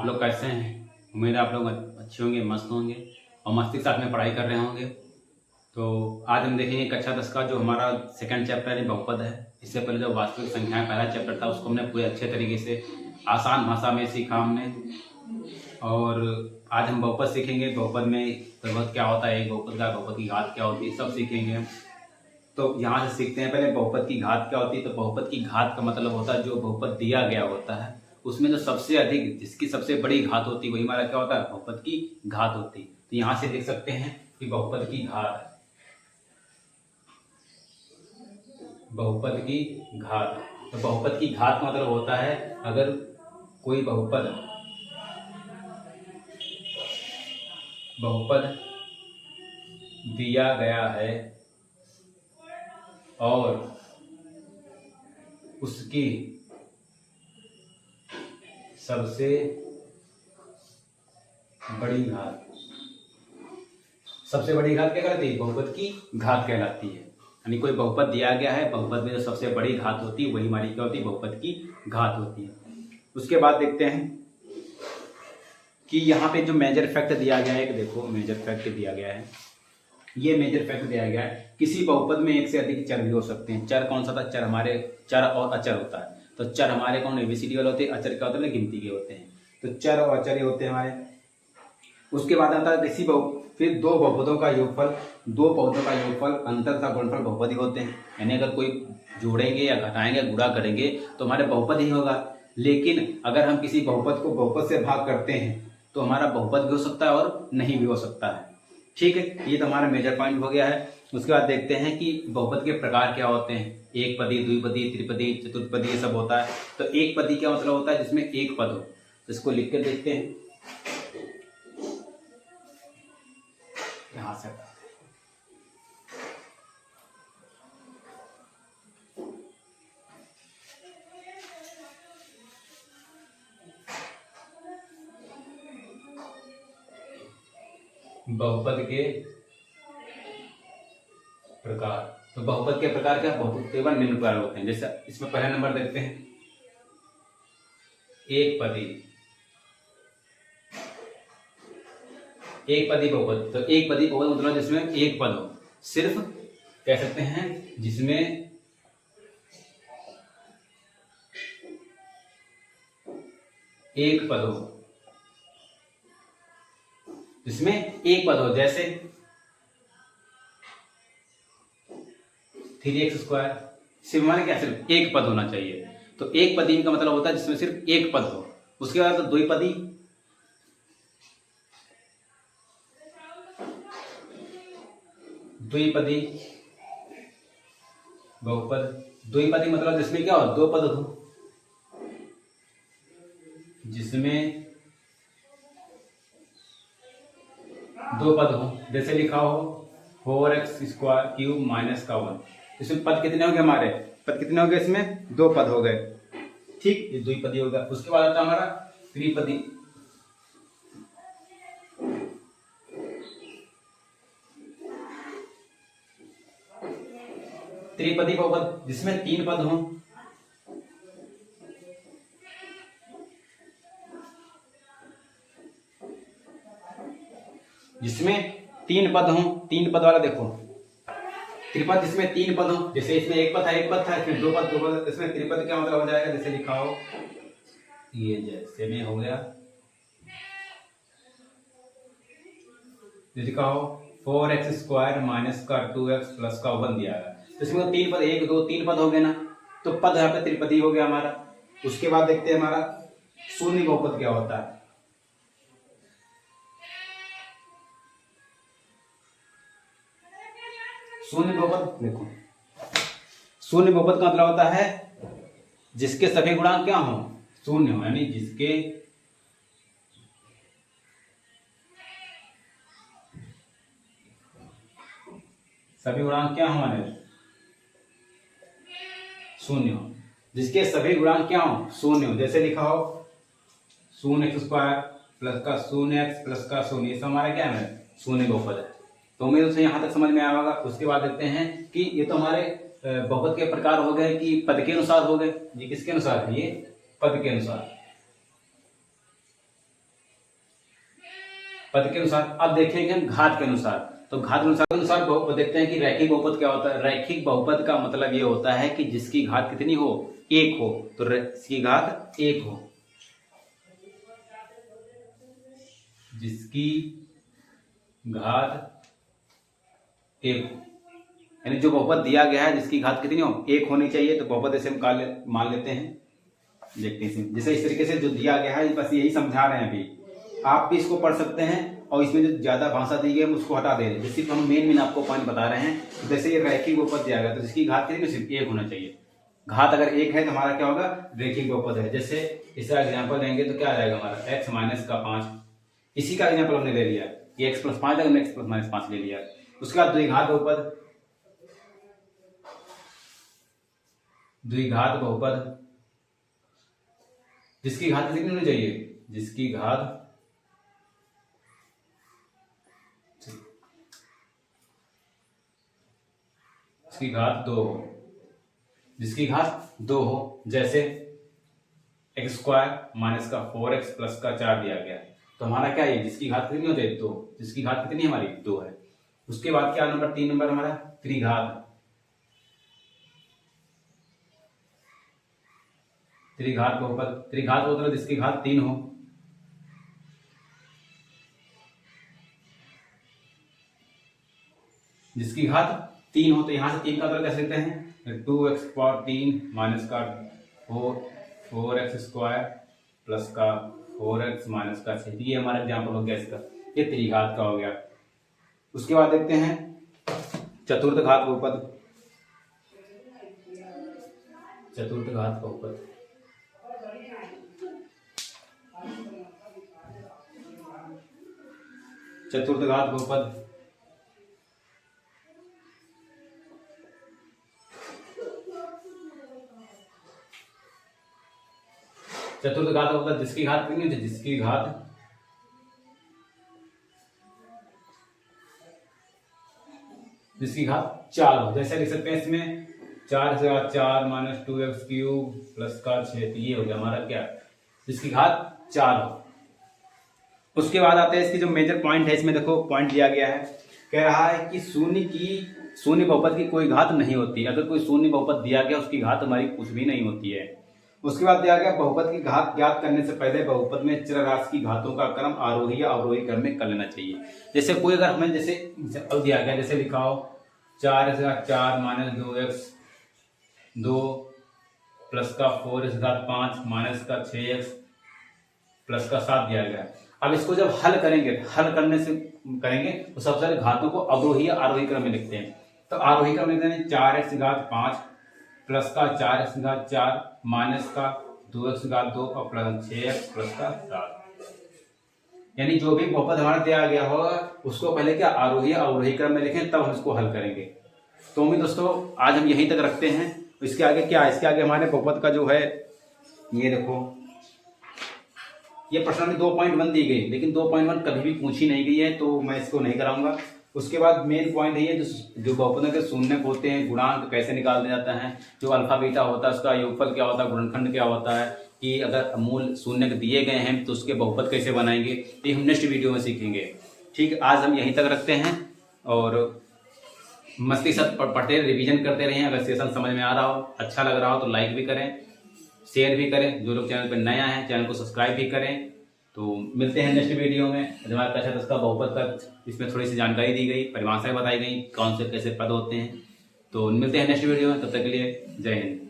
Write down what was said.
आप लोग कैसे हैं? उम्मीद है आप लोग अच्छे होंगे, मस्त होंगे और मस्ती के साथ में पढ़ाई कर रहे होंगे। तो आज हम देखेंगे कक्षा 10 का जो हमारा सेकंड चैप्टर है बहुपद है। इससे पहले जो वास्तविक संख्याएं पहला चैप्टर था उसको हमने पूरे अच्छे तरीके से आसान भाषा में सीखा हमने। और आज हम बहुपद सीखेंगे। बहुपद में बहुपद क्या होता है, एक बहुपद का बहुपद की घात क्या होती है, सब सीखेंगे। तो यहाँ से सीखते हैं पहले बहुपद की घात क्या होती है। तो बहुपद की घात का मतलब होता है जो बहुपद दिया गया होता है उसमें जो सबसे अधिक जिसकी सबसे बड़ी घात होती है वही हमारा क्या होता है, बहुपद की घात होती है। तो यहाँ से देख सकते हैं कि बहुपद की घात, बहुपद की घात। तो बहुपद की घात का मतलब होता है अगर कोई बहुपद दिया गया है और उसकी सबसे बड़ी घात, सबसे बड़ी घात क्या कहलाती है, बहुपद की घात कहलाती है। यानी कोई बहुपद दिया गया है, बहुपद में जो सबसे बड़ी घात होती है वही हमारी क्या होती है, बहुपद की घात होती है। उसके बाद देखते हैं कि यहाँ पे जो मेजर फैक्ट दिया गया है, देखो मेजर फैक्ट दिया गया है, ये मेजर फैक्ट दिया गया है किसी बहुपद में एक से अधिक चर भी हो सकते हैं। चर कौन सा था, चर हमारे चर और अचर होता है। तो चर हमारे कौन एबीसीडी वाले होते हैं, अचर क्या होते हैं, गिनती के होते हैं। तो चर और अचर होते हैं हमारे। उसके बाद आता है किसी फिर दो बहुपदों का योगफल, दो बहुपदों का योगफल अंतर तथा गुणनफल बहुपद ही होते हैं। यानी अगर कोई जोड़ेंगे या घटाएंगे गुणा करेंगे तो हमारे बहुपद ही होगा। लेकिन अगर हम किसी बहुपद को बहुपद से भाग करते हैं तो हमारा बहुपद भी हो सकता है और नहीं भी हो सकता है। ठीक है, ये तो हमारा मेजर पॉइंट हो गया है। उसके बाद देखते हैं कि बहुपद के प्रकार क्या होते हैं। एक पदी, द्विपदी, त्रिपदी, चतुर्पदी, ये सब होता है। तो एक पदी क्या मतलब होता है, जिसमें एक पद हो। इसको लिख कर देखते हैं यहां से। बहुपद के प्रकार, तो बहुपद के प्रकार क्या, बहुपद केवल निम्न प्रकार होते हैं। जैसे इसमें पहला नंबर देखते हैं, एक पदी, एक पदी बहुपद। तो एक पदी बहुपद मतलब जिसमें एक पद हो, सिर्फ कह सकते हैं जिसमें एक पद हो, जिसमें एक पद हो। जैसे 3x², सिर्फ हमारे क्या, सिर्फ एक पद होना चाहिए। तो एक पदी का मतलब होता है जिसमें सिर्फ एक पद हो। उसके बाद द्विपदी, द्विपदी बहुपद। द्विपदी मतलब जिसमें क्या हो, दो पद हो, जिसमें दो पद हो। जैसे लिखा हो 4x² माइनस का 1। इसमें पद कितने हो गए, हमारे पद कितने हो गए, इसमें दो पद हो गए। ठीक, ये द्विपदी होगा। उसके बाद आता हमारा त्रिपदी, त्रिपदी बहुपद जिसमें तीन पद हो। जिसमें तीन पद हो, तीन पद वाला देखो त्रिपद जिसमें तीन पद हो। जैसे इसमें एक पद था, एक पद था, इसमें दो पद, दो पद। इसमें त्रिपद क्या मतलब हो जाएगा, जैसे लिखा हो, ये जैसे में हो गया, लिखा हो 4x² माइनस का 2x प्लस का 1 दिया है। तो इसमें तीन पद, एक दो तीन पद हो गए ना, तो पद यहाँ पे त्रिपदी हो गया हमारा। उसके बाद देखते हैं हमारा शून्य बहुपद क्या होता है। शून्य बहुपद देखो, शून्य बहुपद का मतलब होता है जिसके सभी गुणांक क्या हो, शून्य हो। यानी जिसके सभी गुणांक क्या हो, हमारे शून्य हो। जिसके सभी गुणांक क्या हो, शून्य हो। जैसे लिखा हो 0x² प्लस का 0x प्लस का 0, ये सब हमारा क्या है, शून्य बहुपद है। तो उम्मीद से यहाँ तक समझ में आया होगा। उसके बाद देखते हैं कि ये तो हमारे बहुपद के प्रकार हो गए कि पद के अनुसार हो गए। ये किसके अनुसार है, ये पद के अनुसार। पद के अनुसार। अब देखेंगे हम घात के अनुसार। तो घात के अनुसार बहुपद देखते हैं कि रैखिक बहुपद क्या होता है। रैखिक बहुपद का मतलब ये होता है कि जिसकी घात कितनी हो, एक हो। तो इसकी घात एक हो, जिसकी घात एक हो, यानी जो बहुपद दिया गया है जिसकी घात कितनी हो, एक होनी चाहिए। तो बहुपद ऐसे हम मान लेते हैं, देखते हैं जैसे इस तरीके से जो दिया गया है, बस यही समझा रहे हैं। अभी आप भी इसको पढ़ सकते हैं और इसमें जो ज्यादा भाषा दी गई है उसको हटा दे रहे हैं। सिर्फ हम मेन आपको पॉइंट बता रहे हैं। तो जैसे ये रैखिक बहुपद दिया गया तो इसकी घात कितनी, सिर्फ एक होना चाहिए। घात अगर एक है तो हमारा क्या होगा, रैखिक बहुपद है। जैसे इसका एग्जाम्पल लेंगे तो क्या आ जाएगा हमारा, x माइनस का 5। इसी का एग्जाम्पल हमने ले लिया, ये x प्लस 5 है, हमने x प्लस माइनस 5 ले लिया। उसके बाद द्विघात बहुपद, द्विघात बहुपद जिसकी घात कितनी होनी चाहिए, जिसकी घात इसकी घात 2 हो, जिसकी घात 2 हो। जैसे एक्स स्क्वायर माइनस का 4x प्लस का 4 दिया गया, तो हमारा क्या है, जिसकी घात कितनी हो जाए 2, जिसकी घात कितनी हमारी 2 है। उसके बाद क्या नंबर 3 नंबर हमारा त्रिघात, त्रिघात बहुपद। त्रिघात बहुपद जिसकी घात 3 हो, जिसकी घात 3 हो। तो यहां से 3 का मतलब कैसे लिखते हैं, 2x पावर 3 माइनस का 4x स्क्वायर प्लस का 4x माइनस का 6। ये हमारा एग्जाम्पल हो गया इसका, ये त्रिघात का हो गया। उसके बाद देखते हैं चतुर्थ घात बहुपद, चतुर्थ घात बहुपद। चतुर्थ घात बहुपद चतुर्थ घात बहुपद जिसकी घात कितनी होती है, जिसकी घात जिसकी घात 4 हो। जैसे लिख सकते हैं इसमें 4 से 4 माइनस 2x क्यूब प्लस का 6। तो ये हो गया हमारा क्या, जिसकी घात 4 हो। उसके बाद आते हैं इसकी जो मेजर पॉइंट है, इसमें देखो पॉइंट दिया गया है, कह रहा है कि शून्य बहुपद की कोई घात नहीं होती। अगर कोई शून्य बहुपद दिया गया उसकी घात हमारी कुछ भी नहीं होती है। उसके बाद दिया गया बहुपद की घात ज्ञात करने से पहले बहुपद में चर राशि की घातों का क्रम आरोही या अवरोही क्रम में कर लेना चाहिए। जैसे कोई अगर हमें जैसे दिया गया, जैसे लिखाओ 4 से 4 माइनस 2x 2 प्लस का 4x घात 5 माइनस का 6x प्लस का 7 दिया गया। अब इसको जब हल करेंगे, हल करने से करेंगे तो सबसे पहले घातों को अवरोही या आरोही क्रम में लिखते हैं। तो आरोही क्रम में लिखते हैं 4x घात 5 प्लस का 4x घात 4 माइनस का 2x घात 2 और प्लस 6x प्लस का 7। यानी जो भी बहुपद हमारा दिया गया होगा उसको पहले क्या आरोही या अवरोही क्रम में लिखें, तब हम इसको हल करेंगे। तो उम्मीद दोस्तों आज हम यहीं तक रखते हैं। इसके आगे क्या, इसके आगे हमारे बहुपद का जो है, ये देखो ये प्रश्न में 2.1 दी गई, लेकिन 2.1 कभी भी पूछी नहीं गई है, तो मैं इसको नहीं कराऊंगा। उसके बाद मेन पॉइंट है जो बहुपदों के शून्य होते हैं, गुणांक कैसे निकाल दिया जाता है, जो अल्फा बीटा होता है उसका योगफल क्या होता है, गुणनखंड क्या होता है, कि अगर मूल शून्य दिए गए हैं तो उसके बहुपद कैसे बनाएंगे, ये हम नेक्स्ट वीडियो में सीखेंगे। ठीक, आज हम यहीं तक रखते हैं और मस्ती साथ पढ़ते रिवीजन करते रहें। अगर सेशन समझ में आ रहा हो, अच्छा लग रहा हो तो लाइक भी करें, शेयर भी करें। जो लोग चैनल पर नया है चैनल को सब्सक्राइब भी करें। तो मिलते हैं नेक्स्ट वीडियो में। हमारे कक्षा 10 का बहुपद का इसमें थोड़ी सी जानकारी दी गई, परिभाषाएं बताई गई, कौन से कैसे पद होते हैं। तो मिलते हैं नेक्स्ट वीडियो में, तब तक के लिए जय हिंद।